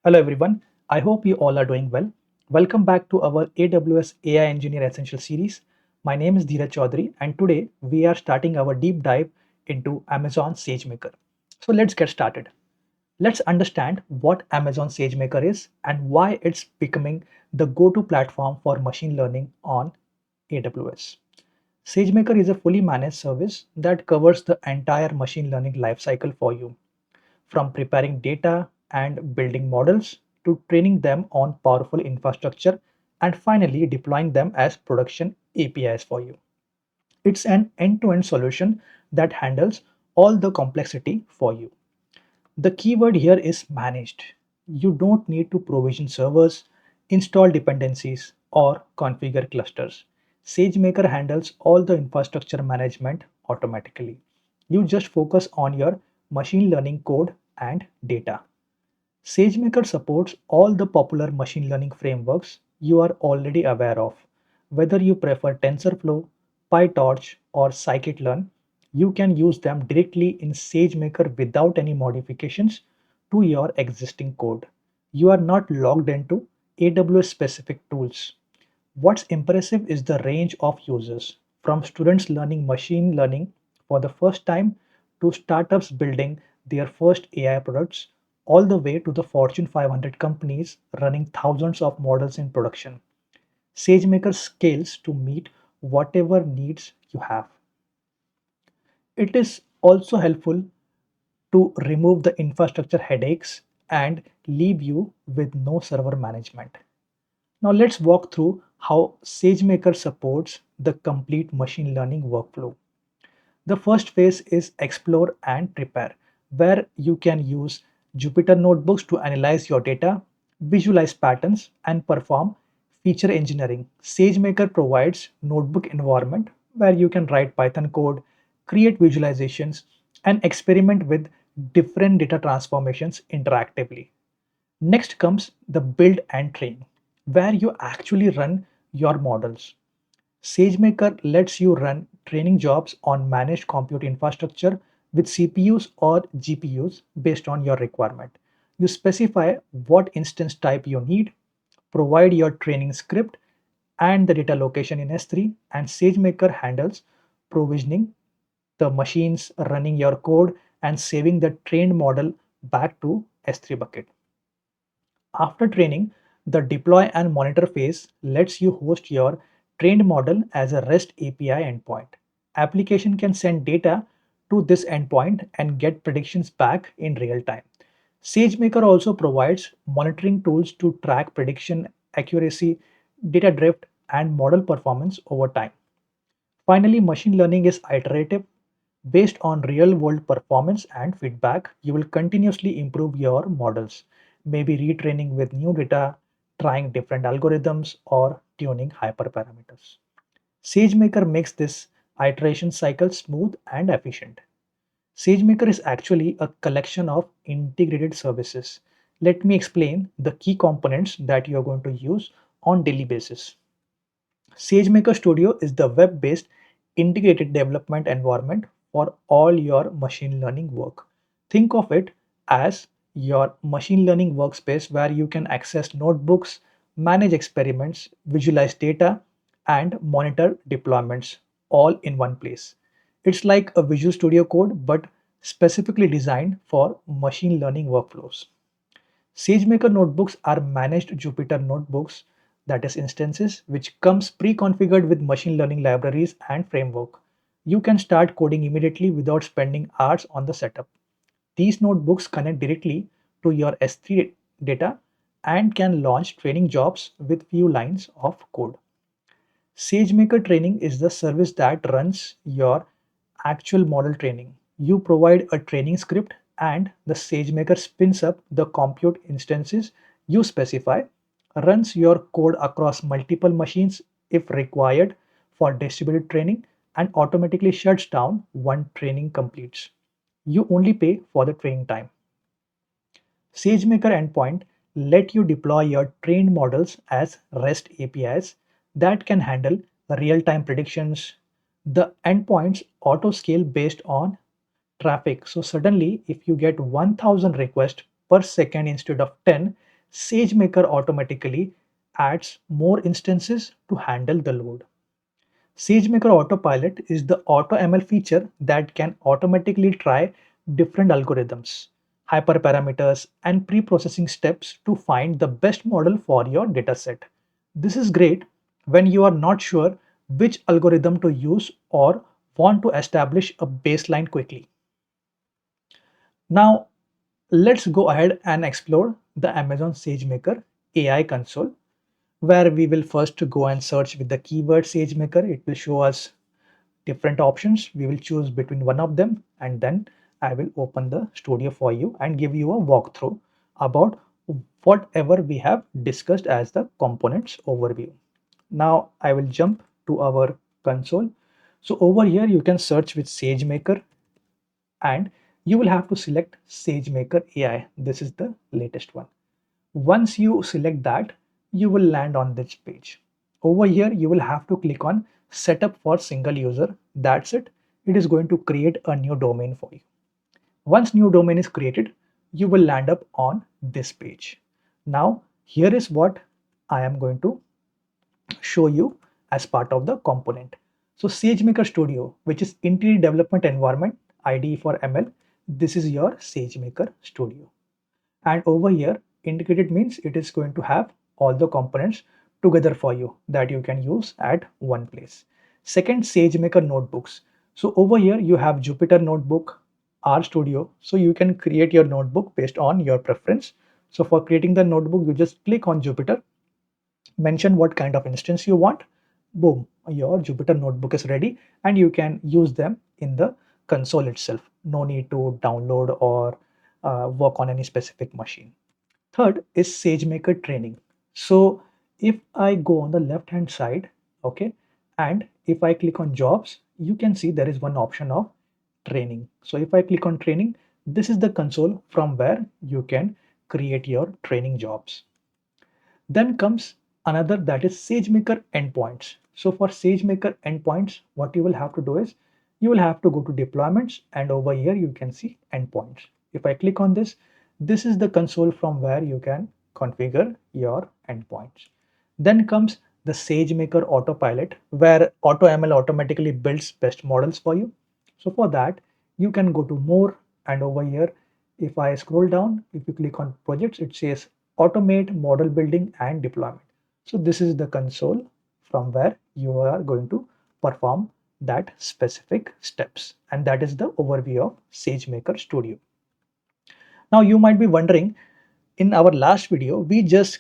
Hello everyone, I hope you all are doing well. Welcome back to our AWS AI Engineer Essential series. My name is Dheeraj Choudhary and today we are starting our deep dive into Amazon SageMaker. So let's get started. Let's understand what Amazon SageMaker is and why it's becoming the go-to platform for machine learning on AWS. SageMaker is a fully managed service that covers the entire machine learning lifecycle for you, from preparing data and building models to training them on powerful infrastructure and finally deploying them as production APIs for you. It's an end-to-end solution that handles all the complexity for you. The keyword here is managed. You don't need to provision servers, install dependencies, or configure clusters. SageMaker handles all the infrastructure management automatically. You just focus on your machine learning code and data. SageMaker supports all the popular machine learning frameworks you are already aware of. Whether you prefer TensorFlow, PyTorch, or Scikit-learn, you can use them directly in SageMaker without any modifications to your existing code. You are not logged into AWS specific tools. What's impressive is the range of users, from students learning machine learning for the first time to startups building their first AI products, all the way to the Fortune 500 companies running thousands of models in production. SageMaker scales to meet whatever needs you have. It is also helpful to remove the infrastructure headaches and leave you with no server management. Now let's walk through how SageMaker supports the complete machine learning workflow. The first phase is explore and prepare, where you can use Jupyter notebooks to analyze your data, visualize patterns, and perform feature engineering. SageMaker provides notebook environment where you can write Python code, create visualizations, and experiment with different data transformations interactively. Next comes the build and train, where you actually run your models. SageMaker lets you run training jobs on managed compute infrastructure with CPUs or GPUs based on your requirement. You specify what instance type you need, provide your training script and the data location in S3, and SageMaker handles provisioning the machines, running your code, and saving the trained model back to S3 bucket. After training, the deploy and monitor phase lets you host your trained model as a REST API endpoint. Application can send data to this endpoint and get predictions back in real time. SageMaker also provides monitoring tools to track prediction accuracy, data drift, and model performance over time. Finally, machine learning is iterative. Based on real world performance and feedback, you will continuously improve your models, maybe retraining with new data, trying different algorithms, or tuning hyperparameters. SageMaker makes this iteration cycle smooth and efficient. SageMaker is actually a collection of integrated services. Let me explain the key components that you are going to use on daily basis. SageMaker Studio is the web-based integrated development environment for all your machine learning work. Think of it as your machine learning workspace where you can access notebooks, manage experiments, visualize data, and monitor deployments all in one place. It's like a Visual Studio Code, but specifically designed for machine learning workflows. SageMaker notebooks are managed Jupyter notebooks, that is instances, which comes pre-configured with machine learning libraries and framework. You can start coding immediately without spending hours on the setup. These notebooks connect directly to your S3 data and can launch training jobs with few lines of code. SageMaker Training is the service that runs your actual model training. You provide a training script and the SageMaker spins up the compute instances you specify, runs your code across multiple machines if required for distributed training, and automatically shuts down when training completes. You only pay for the training time. SageMaker endpoint let you deploy your trained models as REST APIs that can handle real-time predictions. The endpoints auto-scale based on traffic. So suddenly, if you get 1000 requests per second instead of 10, SageMaker automatically adds more instances to handle the load. SageMaker Autopilot is the AutoML feature that can automatically try different algorithms, hyperparameters, and pre-processing steps to find the best model for your dataset. This is great when you are not sure which algorithm to use or want to establish a baseline quickly. Now, let's go ahead and explore the Amazon SageMaker AI console, where we will first go and search with the keyword SageMaker. It will show us different options. We will choose between one of them, and then I will open the studio for you and give you a walkthrough about whatever we have discussed as the components overview. Now I will jump to our console. So over here you can search with SageMaker, and you will have to select SageMaker AI. This is the latest one. Once you select that, you will land on this page. Over here, you will have to click on Setup for Single User. That's it. It is going to create a new domain for you. Once new domain is created, you will land up on this page. Now, here is what I am going to show you as part of the component. So SageMaker Studio, which is Interior Development Environment, IDE for ML, this is your SageMaker Studio. And over here, integrated means it is going to have all the components together for you that you can use at one place. Second, SageMaker notebooks. So over here, you have Jupyter Notebook, RStudio. So you can create your notebook based on your preference. So for creating the notebook, you just click on Jupyter, mention what kind of instance you want. Boom, your Jupyter notebook is ready, and you can use them in the console itself. No need to download or work on any specific machine. Third is SageMaker training. So if I go on the left hand side, okay, and if I click on jobs, you can see there is one option of training. So if I click on training, this is the console from where you can create your training jobs. Then comes another, that is SageMaker endpoints. So for SageMaker endpoints, what you will have to do is you will have to go to deployments, and over here you can see endpoints. If I click on this, this is the console from where you can configure your endpoints. Then comes the SageMaker Autopilot, where AutoML automatically builds best models for you. So for that, you can go to more, and over here, if I scroll down, if you click on projects, it says automate model building and deployment. So this is the console from where you are going to perform that specific steps. And that is the overview of SageMaker Studio. Now you might be wondering, in our last video, we just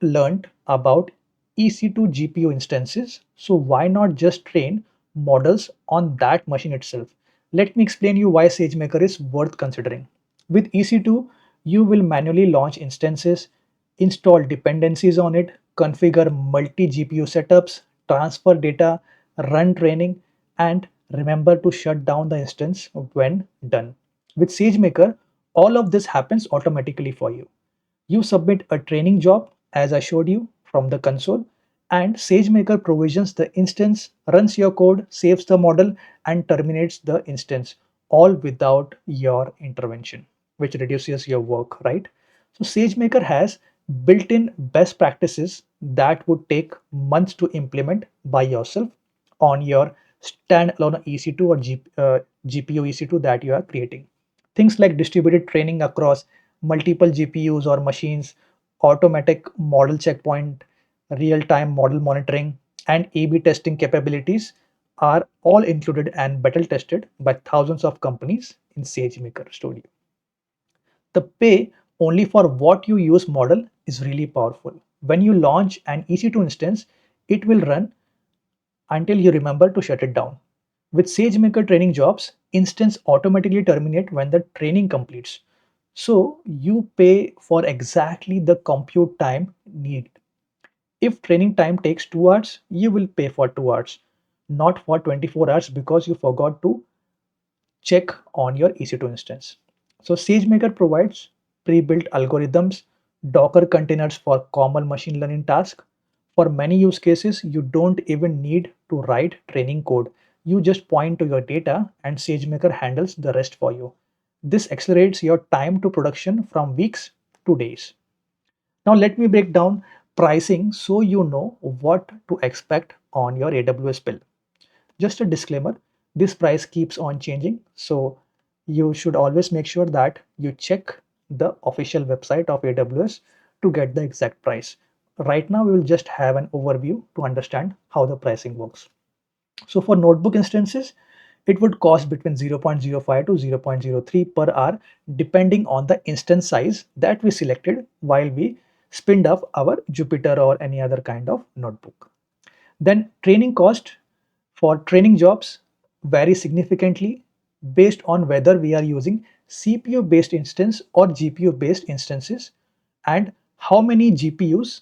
learned about EC2 GPU instances. So why not just train models on that machine itself? Let me explain you why SageMaker is worth considering. With EC2, you will manually launch instances, install dependencies on it, configure multi-GPU setups, transfer data, run training, and remember to shut down the instance when done. With SageMaker, all of this happens automatically for you. You submit a training job, as I showed you from the console, and SageMaker provisions the instance, runs your code, saves the model, and terminates the instance, all without your intervention, which reduces your work, right? So SageMaker has built-in best practices that would take months to implement by yourself on your standalone EC2 or GPU EC2 that you are creating. Things like distributed training across multiple GPUs or machines, automatic model checkpoint, real-time model monitoring, and A/B testing capabilities are all included and battle tested by thousands of companies in SageMaker Studio. The pay only for what you use model is really powerful. When you launch an EC2 instance, it will run until you remember to shut it down. With SageMaker training jobs, instance automatically terminate when the training completes. So you pay for exactly the compute time needed. If training time takes 2 hours, you will pay for 2 hours, not for 24 hours because you forgot to check on your EC2 instance. So SageMaker provides pre-built algorithms, Docker containers for common machine learning tasks. For many use cases, you don't even need to write training code. You just point to your data and SageMaker handles the rest for you. This accelerates your time to production from weeks to days. Now let me break down pricing so you know what to expect on your AWS bill. Just a disclaimer, this price keeps on changing, so you should always make sure that you check the official website of AWS to get the exact price. Right now, we will just have an overview to understand how the pricing works. So for notebook instances, it would cost between 0.05 to 0.03 per hour, depending on the instance size that we selected while we spinned up our Jupyter or any other kind of notebook. Then training cost for training jobs vary significantly based on whether we are using CPU based instance or GPU based instances and how many GPUs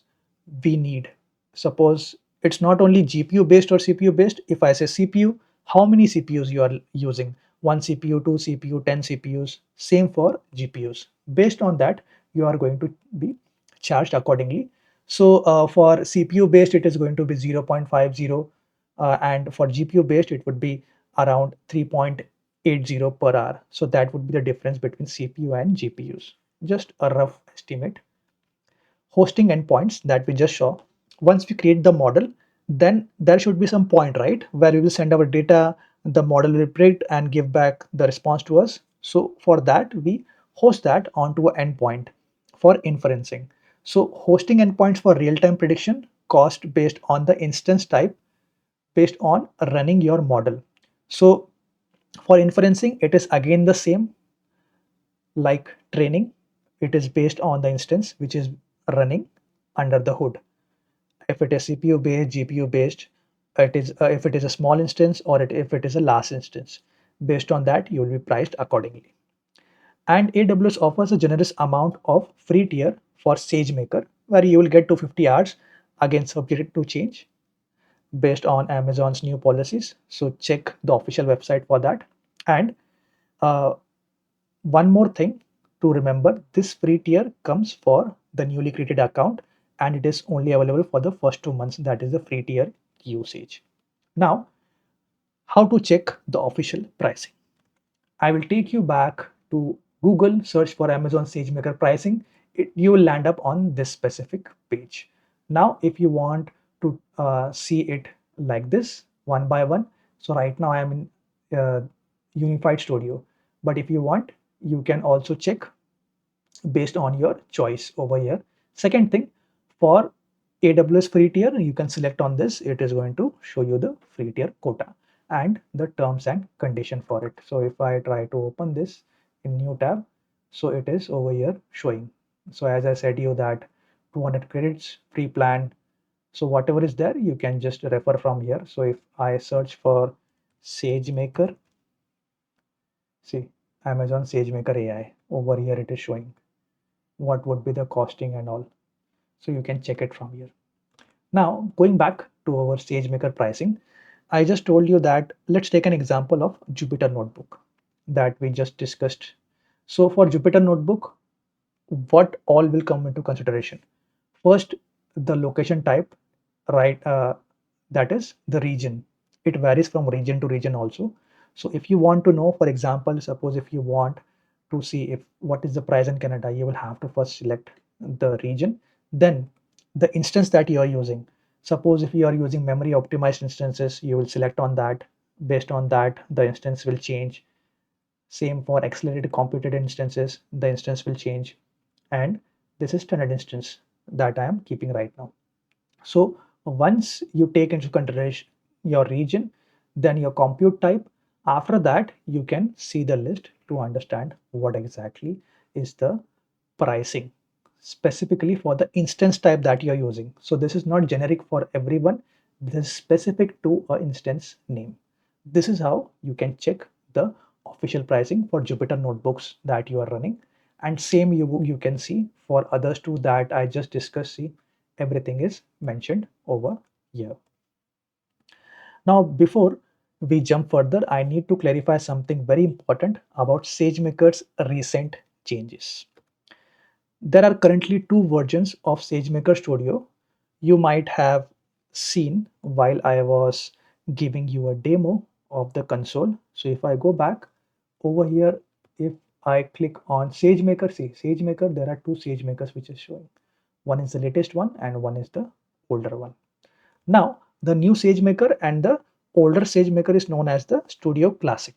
we need. Suppose it's not only GPU based or CPU based. If I say CPU, how many CPUs you are using? One CPU, two CPU, 10 CPUs. Same for GPUs. Based on that, you are going to be charged accordingly. So for CPU based, it is going to be 0.50, and for GPU based, it would be around 3.80 per hour. So that would be the difference between CPU and GPUs. Just a rough estimate. Hosting endpoints that we just saw. Once we create the model, then there should be some point, right, where we will send our data, the model will predict and give back the response to us. So for that, we host that onto an endpoint for inferencing. So hosting endpoints for real-time prediction cost based on the instance type based on running your model. So for inferencing, it is again the same like training. It is based on the instance which is running under the hood. If it is CPU based, GPU based, it is if it is a small instance or if it is a large instance. Based on that, you will be priced accordingly. And AWS offers a generous amount of free tier for SageMaker, where you will get 250 hours, again subject to change based on Amazon's new policies. So check the official website for that. And uh, one more thing to remember, this free tier comes for the newly created account and it is only available for the first 2 months. That is the free tier usage. Now, how to check the official pricing? I will take you back to Google, search for Amazon SageMaker pricing. You will land up on this specific page. Now, if you want to see it like this, one by one. So right now I am in Unified Studio. But if you want, you can also check based on your choice over here. Second thing, for AWS free tier, you can select on this. It is going to show you the free tier quota and the terms and condition for it. So if I try to open this in new tab, so it is over here showing. So as I said you that 200 credits free plan. So whatever is there, you can just refer from here. So if I search for SageMaker, see Amazon SageMaker AI, over here it is showing what would be the costing and all. So you can check it from here. Now going back to our SageMaker pricing, I just told you that let's take an example of Jupyter Notebook that we just discussed. So for Jupyter Notebook, what all will come into consideration? First, the location type, right? That is the region. It varies from region to region also. So if you want to know, for example, suppose if you want to see if what is the price in Canada, you will have to first select the region, then the instance that you are using. Suppose if you are using memory optimized instances, you will select on that. Based on that, the instance will change. Same for accelerated computed instances, the instance will change. And this is standard instance that I am keeping right now. So once you take into consideration your region, then your compute type, after that you can see the list to understand what exactly is the pricing specifically for the instance type that you're using. So this is not generic for everyone. This is specific to an instance name. This is how you can check the official pricing for Jupyter notebooks that you are running. And same you can see for others too that I just discussed. See, everything is mentioned over here. Now, before we jump further, I need to clarify something very important about SageMaker's recent changes. There are currently two versions of SageMaker Studio. You might have seen while I was giving you a demo of the console. So if I go back over here, if I click on SageMaker, see SageMaker, there are two SageMakers which is showing. One is the latest one and one is the older one. Now, the new SageMaker and the older SageMaker is known as the Studio Classic.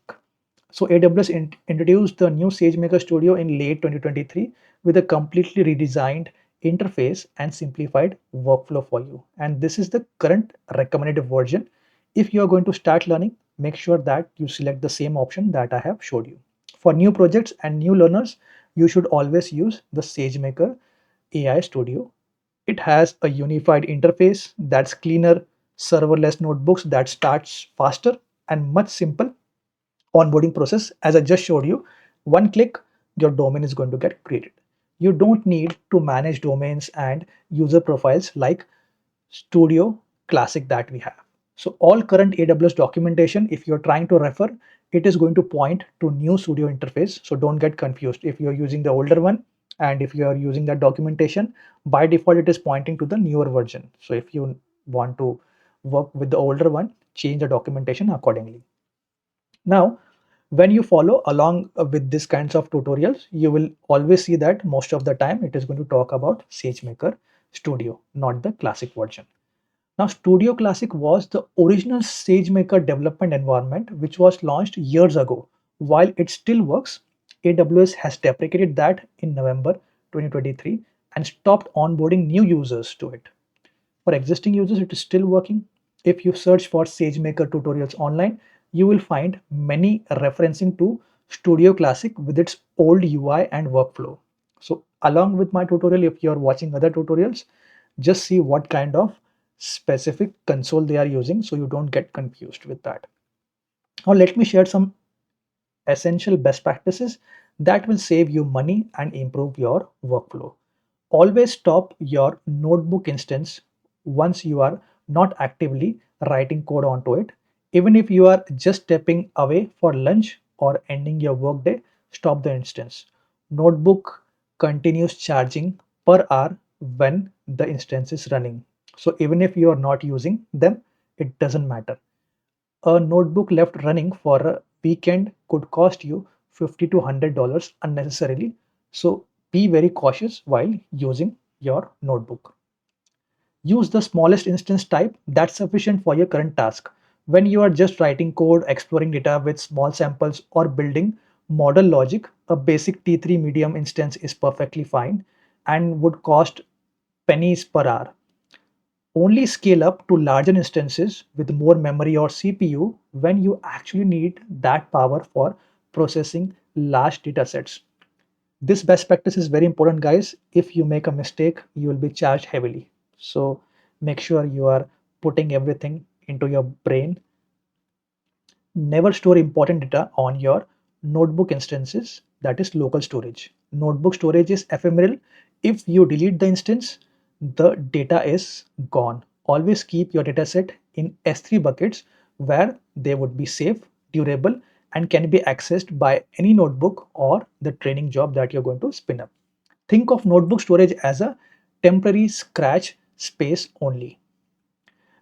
So AWS introduced the new SageMaker Studio in late 2023 with a completely redesigned interface and simplified workflow for you. And this is the current recommended version. If you are going to start learning, make sure that you select the same option that I have showed you. For new projects and new learners, you should always use the SageMaker AI Studio. It has a unified interface that's cleaner, serverless notebooks that starts faster and much simple onboarding process. As I just showed you, one click, your domain is going to get created. You don't need to manage domains and user profiles like Studio Classic that we have. So all current AWS documentation, if you're trying to refer, it is going to point to new Studio interface. So don't get confused. If you're using the older one and if you're using that documentation, by default, it is pointing to the newer version. So if you want to work with the older one, change the documentation accordingly. Now, when you follow along with these kinds of tutorials, you will always see that most of the time it is going to talk about SageMaker Studio, not the classic version. Now, Studio Classic was the original SageMaker development environment, which was launched years ago. While it still works, AWS has deprecated that in November 2023 and stopped onboarding new users to it. For existing users, it is still working. If you search for SageMaker tutorials online, you will find many referencing to Studio Classic with its old UI and workflow. So along with my tutorial, if you're watching other tutorials, just see what kind of specific console they are using so you don't get confused with that. Now let me share some essential best practices that will save you money and improve your workflow. Always stop your notebook instance once you are not actively writing code onto it. Even if you are just stepping away for lunch or ending your workday, stop the instance. Notebook continues charging per hour when the instance is running. So even if you are not using them, it doesn't matter. A notebook left running for a weekend could cost you $50 to $100 unnecessarily. So be very cautious while using your notebook. Use the smallest instance type that's sufficient for your current task. When you are just writing code, exploring data with small samples, or building model logic, a basic T3 medium instance is perfectly fine and would cost pennies per hour. Only scale up to larger instances with more memory or CPU when you actually need that power for processing large data sets. This best practice is very important, guys. If you make a mistake, you will be charged heavily. So make sure you are putting everything into your brain. Never store important data on your notebook instances, that is local storage. Notebook storage is ephemeral. If you delete the instance, the data is gone. Always keep your dataset in S3 buckets where they would be safe, durable, and can be accessed by any notebook or the training job that you're going to spin up. Think of notebook storage as a temporary scratch space only.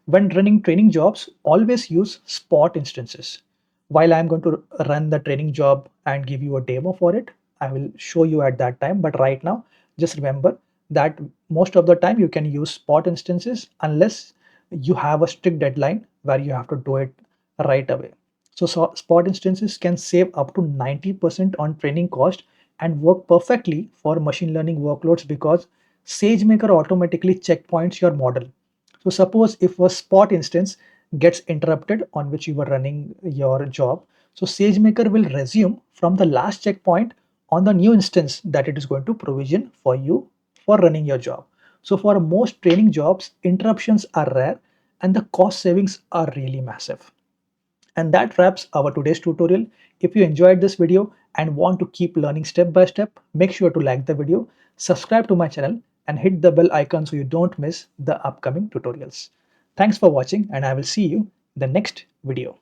When running training jobs, always use spot instances. While I'm going to run the training job and give you a demo for it, I will show you at that time. But right now, just remember that most of the time you can use spot instances unless you have a strict deadline where you have to do it right away. So spot instances can save up to 90% on training cost and work perfectly for machine learning workloads because SageMaker automatically checkpoints your model. So suppose if a spot instance gets interrupted on which you were running your job, so SageMaker will resume from the last checkpoint on the new instance that it is going to provision for you for running your job. So for most training jobs, interruptions are rare and the cost savings are really massive. And that wraps our today's tutorial. If you enjoyed this video and want to keep learning step by step, make sure to like the video, subscribe to my channel, and hit the bell icon so you don't miss the upcoming tutorials. Thanks for watching, and I will see you in the next video.